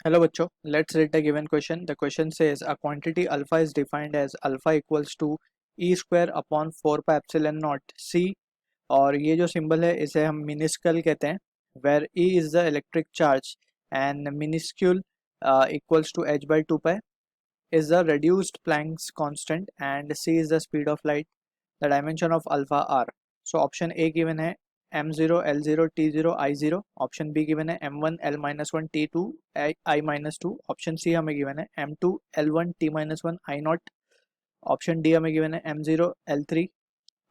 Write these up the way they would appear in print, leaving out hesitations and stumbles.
Hello बच्चों, let's read the given question. The question says a quantity alpha is defined as alpha equals to e square upon 4 pi epsilon naught c, और ये जो symbol है इसे हम मिनिस्कल कहते हैं, where e is the electric charge and minuscule equals to h by 2 pi is the reduced Planck's constant and c is the speed of light. The dimension of alpha are. So option A given है m0 l0 t0 i0, option B given है m1 l-1 t2 i-2, option C हमें given है m2 l1 t-1 i0, option D हमें given है m0 l3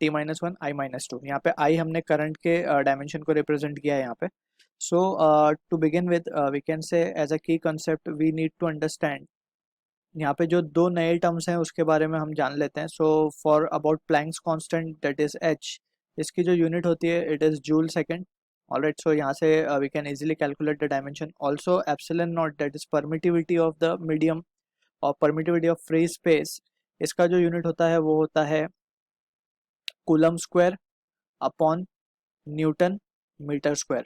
t-1 i-2. यहाँ पे I हमने current के डायमेंशन को रिप्रेजेंट किया है यहाँ पे. So to begin with, we can say as a key concept we need to understand यहाँ पे जो दो नए टर्म्स हैं उसके बारे में हम जान लेते हैं. So for about Planck's constant that is H, इसकी जो यूनिट होती है it is joule second. Alright, so यहाँ से we can easily calculate the dimension. Also epsilon not that is permittivity of the medium और परमिटिविटी ऑफ फ्री स्पेस, इसका जो unit होता है वो होता है coulomb square upon newton metre square.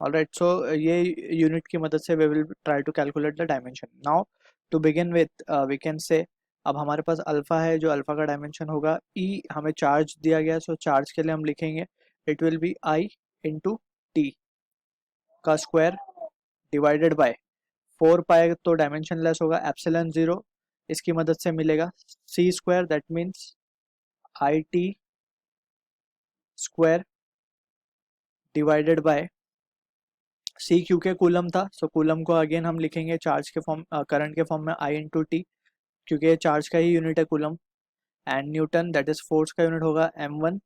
Alright, so ये यूनिट की मदद से we will try to calculate the dimension. Now to begin with we can say, अब हमारे पास अल्फा है, जो अल्फा का डायमेंशन होगा ई, हमें चार्ज दिया गया, सो चार्ज के लिए हम लिखेंगे it will be I into T का स्क्वायर डिवाइडेड बाय 4 पाई, तो डायमेंशन लेस होगा एप्सिलॉन जीरो, इसकी मदद से मिलेगा C square, that means I T square divided by C, क्योंकि कूलम था सो कूलम को अगेन हम लिखेंगे चार्ज के फॉर्म, करंट के फॉर्म में आई इंटू टी, क्योंकि चार्ज का ही यूनिट है coulomb. And newton that is force का यूनिट होगा m1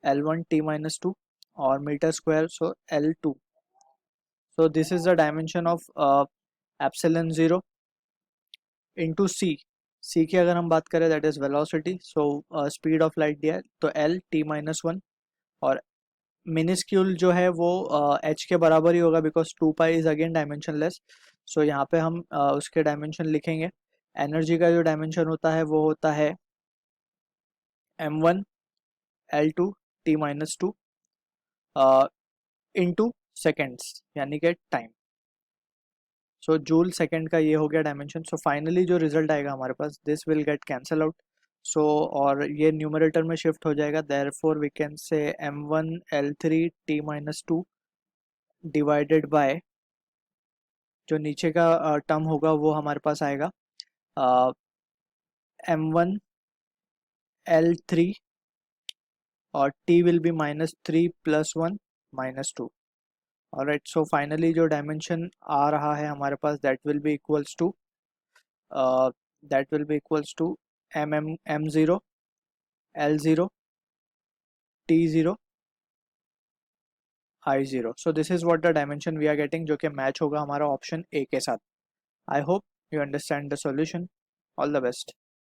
l1 t-2 और metre square so l2. So this is the dimension of epsilon zero into C. C की अगर हम बात करें that is velocity, so speed of light दिया है तो l t-1, और मिनिस्क्यूल जो है वो h के बराबर ही होगा because 2 pi is again dimensionless. So यहाँ पे हम उसके डायमेंशन लिखेंगे. एनर्जी का जो डायमेंशन होता है वो होता है m1 l2 t-2 into seconds, यानी कि टाइम. सो जूल सेकेंड का ये हो गया डायमेंशन. सो फाइनली जो रिजल्ट आएगा हमारे पास, this will get cancel out. So और ये न्यूमरेटर में शिफ्ट हो जाएगा, देयरफॉर वी कैन से m1 l3 t-2 divided by, जो नीचे का टर्म होगा वो हमारे पास आएगा m1 l3 और t will be -3 + 1 -2. Alright, so finally जो डायमेंशन आ रहा है हमारे पास that will be equals to m0 l0 t0 i0. So this is what the dimension we are getting, जो कि मैच होगा हमारा ऑप्शन ए के साथ. I hope you understand the solution. All the best.